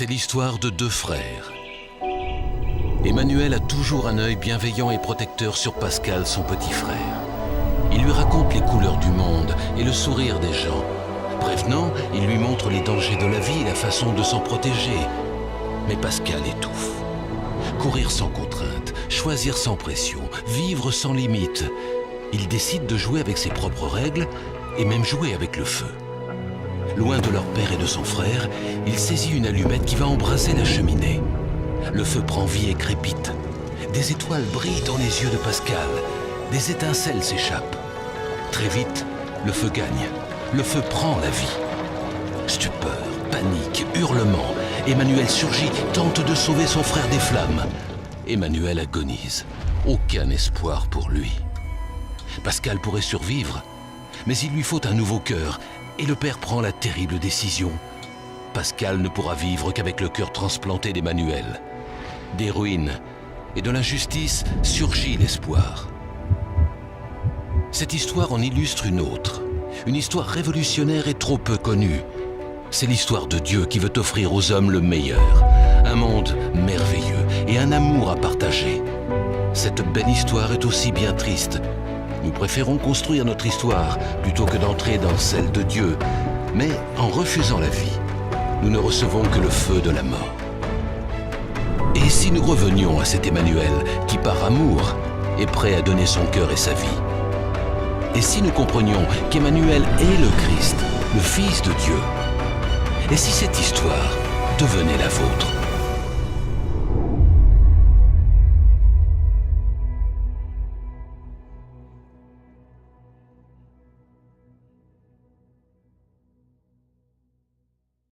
C'est l'histoire de deux frères. Emmanuel a toujours un œil bienveillant et protecteur sur Pascal, son petit frère. Il lui raconte les couleurs du monde et le sourire des gens. Prévenant, il lui montre les dangers de la vie et la façon de s'en protéger. Mais Pascal étouffe. Courir sans contrainte, choisir sans pression, vivre sans limite. Il décide de jouer avec ses propres règles et même jouer avec le feu. Loin de leur père et de son frère, il saisit une allumette qui va embraser la cheminée. Le feu prend vie et crépite. Des étoiles brillent dans les yeux de Pascal. Des étincelles s'échappent. Très vite, le feu gagne. Le feu prend la vie. Stupeur, panique, hurlements. Emmanuel surgit, tente de sauver son frère des flammes. Emmanuel agonise. Aucun espoir pour lui. Pascal pourrait survivre, mais il lui faut un nouveau cœur, et le père prend la terrible décision. Pascal ne pourra vivre qu'avec le cœur transplanté d'Emmanuel. Des ruines et de l'injustice surgit l'espoir. Cette histoire en illustre une autre, une histoire révolutionnaire et trop peu connue. C'est l'histoire de Dieu qui veut offrir aux hommes le meilleur, un monde merveilleux et un amour à partager. Cette belle histoire est aussi bien triste. Nous préférons construire notre histoire plutôt que d'entrer dans celle de Dieu. Mais en refusant la vie, nous ne recevons que le feu de la mort. Et si nous revenions à cet Emmanuel qui, par amour, est prêt à donner son cœur et sa vie? Et si nous comprenions qu'Emmanuel est le Christ, le Fils de Dieu? Et si cette histoire devenait la vôtre?